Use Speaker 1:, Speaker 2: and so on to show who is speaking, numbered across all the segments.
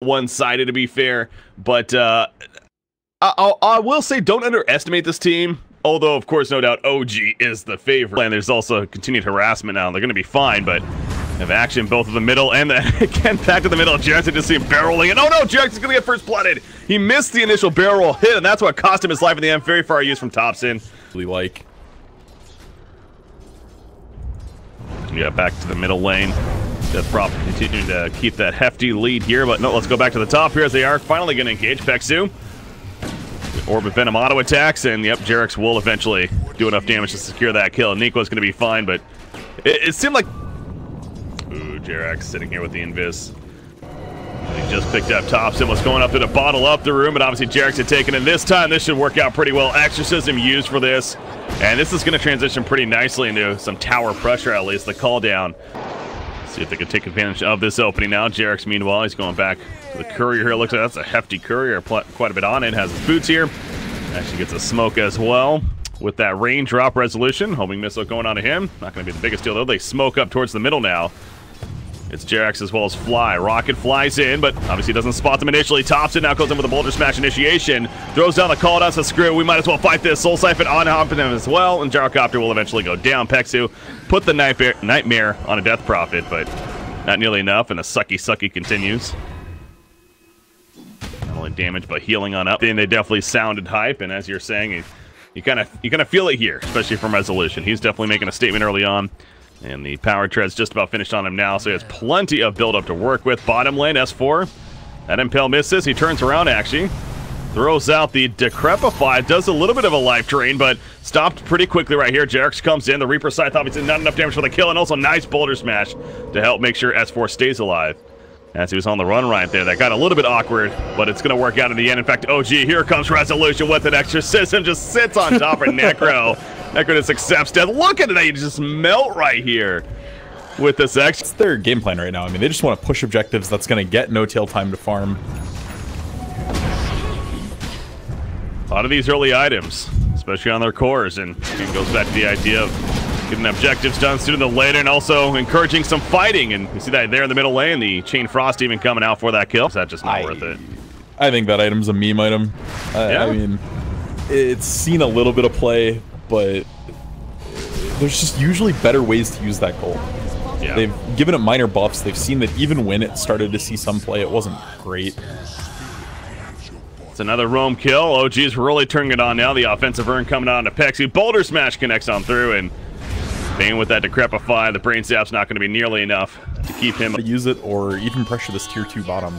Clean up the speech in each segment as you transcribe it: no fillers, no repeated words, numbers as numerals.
Speaker 1: one-sided, to be fair, but I will say don't underestimate this team. Although, of course, no doubt, OG is the favorite. And there's also continued harassment now. They're going to be fine, but have action both of the middle and again back to the middle. Jackson just see him barreling, and oh no, Jackson's going to get first blooded. He missed the initial barrel roll hit, and that's what cost him his life in the end. Very far used from Thompson.
Speaker 2: Like,
Speaker 1: yeah, back to the middle lane. Death Prop continuing to keep that hefty lead here, but no, let's go back to the top here as they are finally going to engage Pexu. Orb of Venom auto attacks, and yep, Jarex will eventually do enough damage to secure that kill. Nico's going to be fine, but it seemed like... Ooh, Jarex sitting here with the invis. He just picked up Thompson, was going up there to bottle up the room, but obviously Jarex had taken it. This time, this should work out pretty well. Exorcism used for this, and this is going to transition pretty nicely into some tower pressure, at least, the call down. See if they can take advantage of this opening now. Jarex, meanwhile, he's going back to the courier here. Looks like that's a hefty courier, quite a bit on it. Has his boots here. Actually gets a smoke as well with that rain drop resolution. Homing missile going on to him. Not going to be the biggest deal, though. They smoke up towards the middle now. It's Jarex as well as Fly. Rocket flies in, but obviously doesn't spot them initially. Thompson now goes in with a Boulder Smash initiation. Throws down the call down to Screw. We might as well fight this. Soul Siphon on him as well, and Gyrocopter will eventually go down. Pexu put the Nightmare on a Death Prophet, but not nearly enough, and the sucky continues. Not only damage, but healing on up. And they definitely sounded hype, and as you're saying, you kind of feel it here, especially from Resolution. He's definitely making a statement early on. And the power tread's just about finished on him now, so he has plenty of build-up to work with. Bottom lane, S4. That Impale misses. He turns around, actually. Throws out the Decrepify. Does a little bit of a life drain, but stopped pretty quickly right here. Jarex comes in. The Reaper Scythe, obviously not enough damage for the kill, and also nice Boulder Smash to help make sure S4 stays alive. As he was on the run right there, that got a little bit awkward, but it's going to work out in the end. In fact, OG, here comes Resolution with an Exorcism. Just sits on top of Necro. Necro just accepts death. Look at it, they just melt right here with this X.
Speaker 2: It's their game plan right now. I mean, they just want to push objectives. That's going to get no-tail time to farm.
Speaker 1: A lot of these early items, especially on their cores, and it goes back to the idea of getting objectives done sooner than later, and also encouraging some fighting. And you see that there in the middle lane, the Chain Frost even coming out for that kill. Is that just not worth it?
Speaker 2: I think that item's a meme item.
Speaker 1: Yeah.
Speaker 2: I mean, it's seen a little bit of play, but there's just usually better ways to use that gold.
Speaker 1: Yeah.
Speaker 2: They've given it minor buffs. They've seen that even when it started to see some play, it wasn't great.
Speaker 1: It's another roam kill. OG's really turning it on now. The offensive urn coming on to Pexu. Boulder Smash connects on through, and Bane with that Decrepify. The Brain Sap's not going to be nearly enough to keep him.
Speaker 2: To use it or even pressure this tier 2 bottom.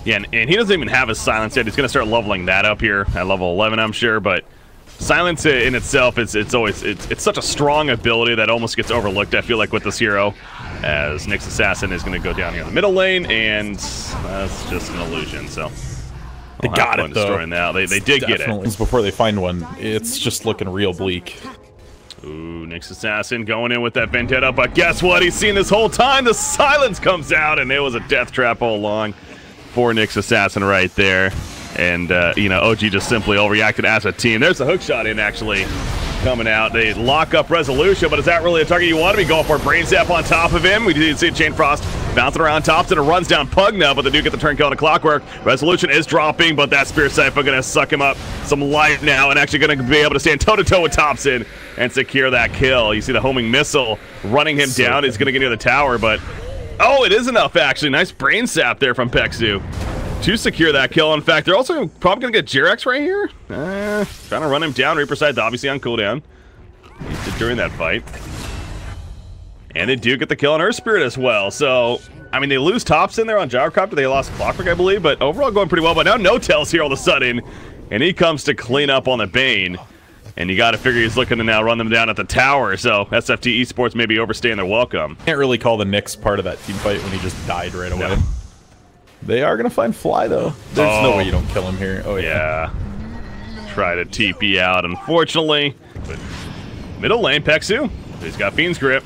Speaker 1: Yeah, and he doesn't even have his silence yet. He's going to start leveling that up here at level 11, I'm sure, but silence in itself, it's such a strong ability that almost gets overlooked, I feel like, with this hero, as Nyx Assassin is going to go down here in the middle lane, and that's just an illusion, so
Speaker 2: they got it, though.
Speaker 1: Destroying that. They did get it.
Speaker 2: Before they find one, it's just looking real bleak.
Speaker 1: Ooh, Nyx Assassin going in with that Vendetta, but guess what? He's seen this whole time. The silence comes out, and it was a death trap all along for Nyx Assassin right there. And, you know, OG just simply overreacted as a team. There's the hook shot in, actually, coming out. They lock up Resolution, but is that really a target you want to be going for? Brain Zap on top of him. We did see Chain Frost bouncing around top, and it runs down Pugna, but they do get the turn kill to Clockwork. Resolution is dropping, but that Spear Cypher going to suck him up some life now, and actually going to be able to stand toe-to-toe with Thompson and secure that kill. You see the homing missile running him down. He's going to get near the tower, but oh, it is enough, actually. Nice Brain Sap there from Pexu to secure that kill. In fact, they're also probably going to get Jarex right here. Trying to run him down. Reaper Scythe obviously on cooldown during that fight. And they do get the kill on Earth Spirit as well. So, I mean, they lose Thompson there on Gyrocopter. They lost Clockwork, I believe, but overall going pretty well. But now No-Tail's here all of a sudden, and he comes to clean up on the Bane. And you got to figure he's looking to now run them down at the tower. So SFTe-SPORTS may be overstaying their welcome.
Speaker 2: Can't really call the Nyx part of that team fight when he just died right away.
Speaker 1: No.
Speaker 2: They are going to find Fly, though. There's no way you don't kill him here. Oh, yeah.
Speaker 1: Try to TP out, unfortunately. But middle lane, Pexu. He's got Fiend's Grip.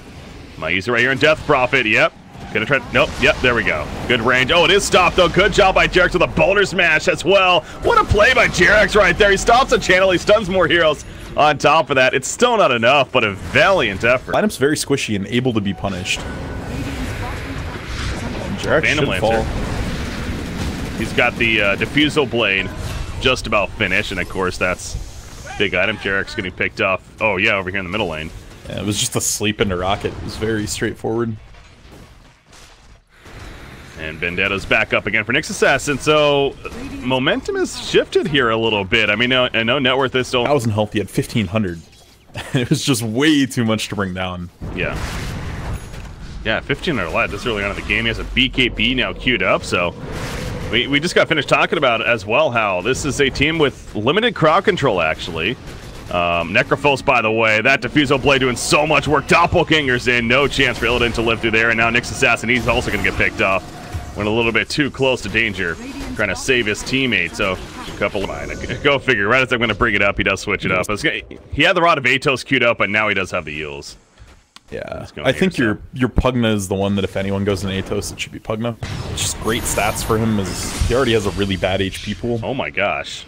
Speaker 1: Might use it right here in Death Prophet. Yep. Gonna try. Nope. Yep. There we go. Good range. Oh, it is stopped, though. Good job by Jarex with a Boulder Smash as well. What a play by Jarex right there. He stops the channel. He stuns more heroes on top of that. It's still not enough, but a valiant effort.
Speaker 2: Lineup's very squishy and able to be punished. Jarex should fall.
Speaker 1: He's got the Diffusal Blade just about finished, and of course that's big item. Jarek's getting picked off. Oh yeah, over here in the middle lane.
Speaker 2: Yeah, it was just a sleep into Rocket. It was very straightforward.
Speaker 1: And Vendetta's back up again for Nyx Assassin, so momentum has shifted here a little bit. I mean, I know net worth is still
Speaker 2: 1,000 health, he had 1,500. It was just way too much to bring down.
Speaker 1: Yeah. Yeah, 1,500 life this early on in the game. He has a BKB now queued up, so we just got finished talking about as well how this is a team with limited crowd control, actually. Necrophos, by the way, that Diffusal Blade doing so much work. Doppelganger's in, no chance for Illidan to live through there, and now Nyx Assassin, he's also going to get picked off. Went a little bit too close to danger, trying to save his teammate, so a couple of... Go figure, right as I'm going to bring it up, he does switch it up. He had the Rod of Atos queued up, but now he does have the Eels.
Speaker 2: Yeah, I think your Pugna is the one that if anyone goes in Atos, it should be Pugna. It's just great stats for him, as he already has a really bad HP pool.
Speaker 1: Oh my gosh.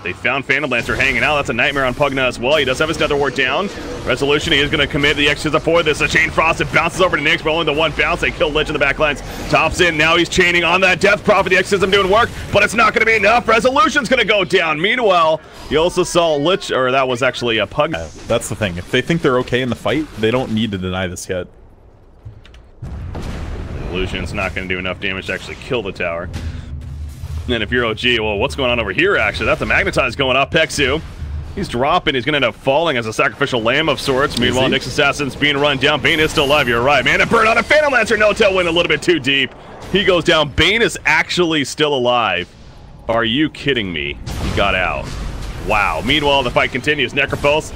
Speaker 1: They found Phantom Lancer hanging out. That's a nightmare on Pugna as well. He does have his Nether Wart down. Resolution, he is going to commit the extras for this. A Chain Frost, it bounces over to Nyx, but only the one bounce. They kill Lich in the backlines. Tops in, now he's chaining on that Death Prophet. The exorcism doing work, but it's not going to be enough. Resolution's going to go down. Meanwhile, you also saw Lich, or that was actually a Pugna.
Speaker 2: That's the thing. If they think they're okay in the fight, they don't need to deny this yet.
Speaker 1: Resolution's not going to do enough damage to actually kill the tower. And if you're OG, well, what's going on over here, actually? That's a Magnetize going up. Pexu, he's dropping. He's going to end up falling as a sacrificial lamb of sorts. Meanwhile, Nyx Assassin's being run down. Bane is still alive. You're right, man. A burn on a Phantom Lancer. No tail went a little bit too deep. He goes down. Bane is actually still alive. Are you kidding me? He got out. Wow. Meanwhile, the fight continues. Necrophos,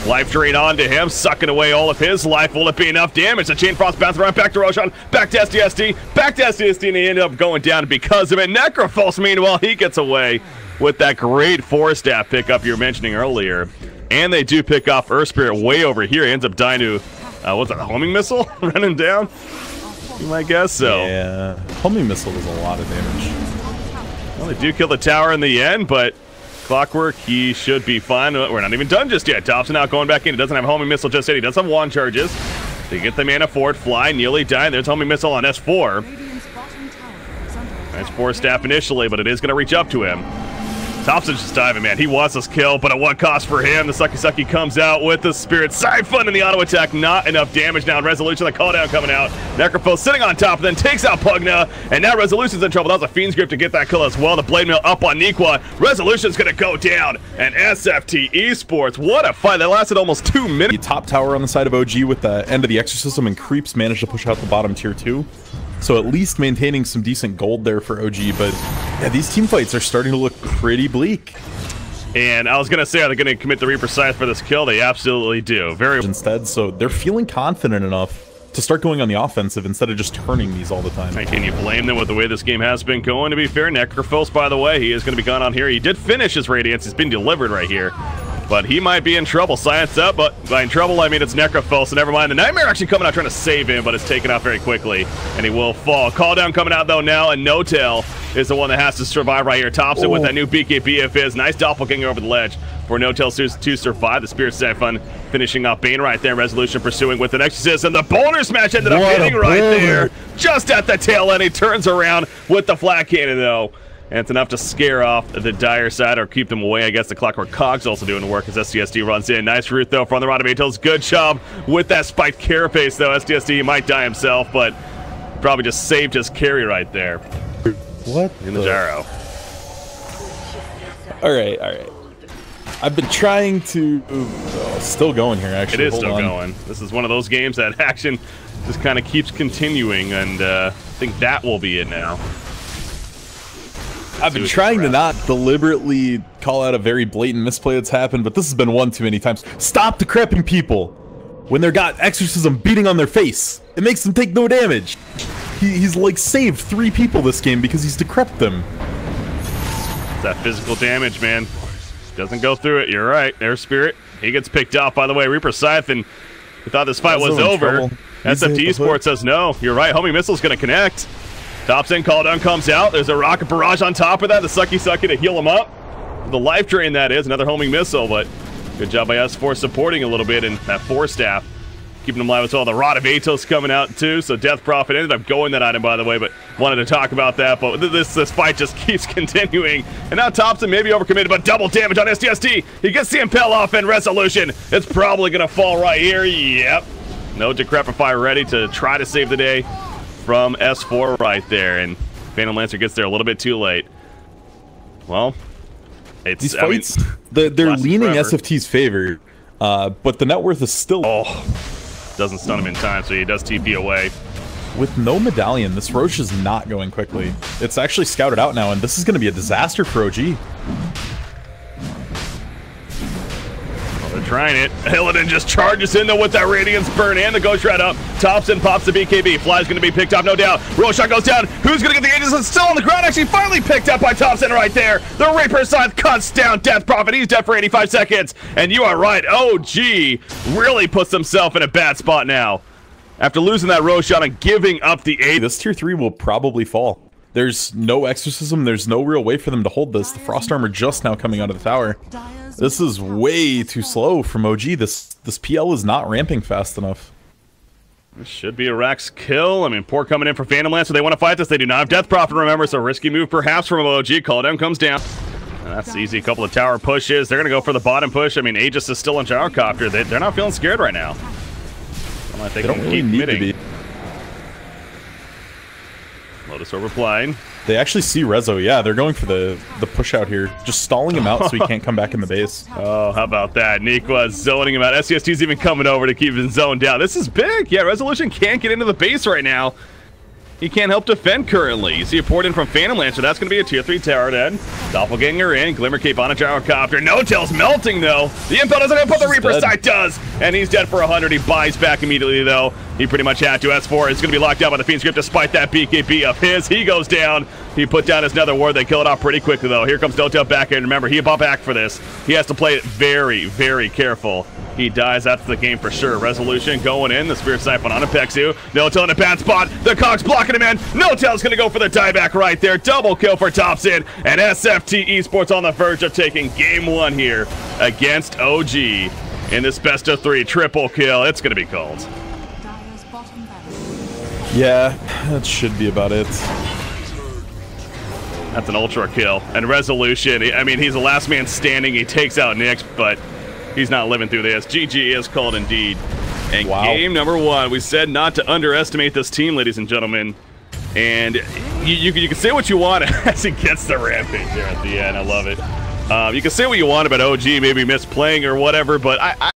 Speaker 1: life drain onto him, sucking away all of his life. Will it be enough damage? The Chain Frost bouncing around back to Roshan, back to SDSD, back to SDSD, and he ended up going down because of it. Necrophos, meanwhile, he gets away with that great 4-staff pickup you were mentioning earlier. And they do pick off Earth Spirit way over here. He ends up dying to, what's that, a homing missile? Running down? You might guess so.
Speaker 2: Yeah, homing missile does a lot of damage.
Speaker 1: Well, they do kill the tower in the end, but Clockwork, he should be fine. We're not even done just yet. Thompson out going back in. He doesn't have homing missile just yet. He does have wand charges. They get the mana for it. Fly, nearly die. There's homing missile on S4. Nice 4-staff initially, but it is going to reach up to him. Thompson's just diving, man. He wants this kill, but at what cost for him? The Sucky comes out with the Spirit Siphon and the auto attack. Not enough damage now. Resolution, the call down coming out. Necrophos sitting on top, then takes out Pugna, and now Resolution's in trouble. That was a Fiend's Grip to get that kill as well. The Blade Mail up on Nequa. Resolution's going to go down, and SFTe-SPORTS, what a fight. That lasted almost 2 minutes.
Speaker 2: The top tower on the side of OG with the end of the Exorcism, and Creeps managed to push out the bottom tier 2. So at least maintaining some decent gold there for OG, but yeah, these team fights are starting to look pretty bleak.
Speaker 1: And I was going to say, are they going to commit the Reaper Scythe for this kill? They absolutely do. Very
Speaker 2: instead, so they're feeling confident enough to start going on the offensive instead of just turning these all the time.
Speaker 1: And can you blame them with the way this game has been going? To be fair, Necrophos, by the way, he is going to be gone on here. He did finish his Radiance. He's been delivered right here. But he might be in trouble. Science up, but by in trouble, I mean it's Necrophos, so never mind. The Nightmare actually coming out trying to save him, but it's taken out very quickly, and he will fall. Call down coming out, though, now, and No Tail is the one that has to survive right here. Tops it with that new BKB of his. Nice doppelganger over the ledge for No Tail to survive. The Spirit Siphon finishing up Bane right there. Resolution pursuing with an Exorcism. The boulder smash ended up hitting right there. Just at the tail end, he turns around with the flat cannon, though. And it's enough to scare off the dire side or keep them away. I guess the Clockwork Cog's also doing the work as SDSD runs in. Nice root, though, from the Rod of Atos. Good job with that spiked carapace, though. SDSD might die himself, but probably just saved his carry right there.
Speaker 2: What?
Speaker 1: In the gyro.
Speaker 2: Alright. I've been trying to... still going here, actually.
Speaker 1: It is still going. This is one of those games that action just kind of keeps continuing, and I think that will be it now.
Speaker 2: I've been trying to not deliberately call out a very blatant misplay that's happened, but this has been one too many times. Stop decrepping people when they've got Exorcism beating on their face. It makes them take no damage. He's like saved 3 people this game because he's decrepped them.
Speaker 1: It's that physical damage, man. Doesn't go through it. You're right. Air Spirit. He gets picked off, by the way. Reaper Scythe, and we thought this fight was over. SFTe-SPORTS says no. You're right. Homing Missile's going to connect. Tops in, call down comes out. There's a rocket barrage on top of that. The Sucky to heal him up. The life drain, that is. Another homing missile, but good job by S4 supporting a little bit, and that 4-staff keeping them alive as well. The Rod of Atos coming out too, so Death Prophet ended up going that item, by the way, but wanted to talk about that. But this fight just keeps continuing, and now Thompson maybe overcommitted, but double damage on STST. He gets the Impel off, and Resolution, it's probably gonna fall right here. Yep, no Decrepify ready to try to save the day from S4 right there, and Phantom Lancer gets there a little bit too late. Well, it's
Speaker 2: these fights, they're leaning SFT's favor, but the net worth is still.
Speaker 1: Oh, doesn't stun him in time, so he does TP away.
Speaker 2: With no medallion, this Roche is not going quickly. It's actually scouted out now, and this is going to be a disaster for OG.
Speaker 1: They're trying it. Illidan just charges in though with that Radiance Burn and the Ghost Shred up. Thompson pops the BKB. Fly's going to be picked up, no doubt. Roshan goes down. Who's going to get the Aegis? It's still on the ground. Actually, finally picked up by Thompson right there. The Reaper Scythe cuts down Death Prophet. He's dead for 85 seconds. And you are right. OG really puts himself in a bad spot now. After losing that Roshan and giving up the Aegis.
Speaker 2: This tier 3 will probably fall. There's no exorcism. There's no real way for them to hold this. The Frost Armor just now coming out of the tower. This is way too slow from OG. This PL is not ramping fast enough.
Speaker 1: This should be a Rax kill. I mean, poor coming in for Phantom Lancer. They want to fight this. They do not have Death Prophet, remember, so risky move perhaps from OG. Call down comes down. And that's easy. A couple of tower pushes. They're going to go for the bottom push. I mean, Aegis is still on Gyrocopter. They're not feeling scared right now.
Speaker 2: They don't really need to be.
Speaker 1: Lotus Orb replying.
Speaker 2: They actually see Rezo. Yeah, they're going for the push out here. Just stalling him out so he can't come back in the base.
Speaker 1: Oh, how about that? Nikwa zoning him out. SCST's even coming over to keep him zoned down. This is big. Yeah, Resolution can't get into the base right now. He can't help defend currently. You see a port in from Phantom Lancer. That's going to be a tier 3 tower dead. Doppelganger in. Glimmer Cape on a Gyrocopter. No-Tail's melting, though. The Impel doesn't have, but the Reaper Sight does. And he's dead for 100. He buys back immediately, though. He pretty much had to. S4 is going to be locked out by the Fiend Script despite that BKB of his. He goes down. He put down his Nether Ward. They kill it off pretty quickly, though. Here comes No-Tail back in. Remember, he bought back for this. He has to play it very, very careful. He dies. That's the game for sure. Resolution going in. The Spirit Siphon on Apexu. No-Tail in a bad spot. The Cogs blocking him in. No-Tail's going to go for the dieback right there. Double kill for Thompson. And SFTe-SPORTS on the verge of taking game 1 here against OG in this best of 3 triple kill. It's going to be called.
Speaker 2: Yeah, that should be about it.
Speaker 1: That's an ultra kill. And Resolution, I mean, he's the last man standing. He takes out Nyx, but he's not living through this. GG is called indeed. And game number 1, we said not to underestimate this team, ladies and gentlemen. And you can say what you want as he gets the rampage there at the end. I love it. You can say what you want about OG, maybe misplaying or whatever, but I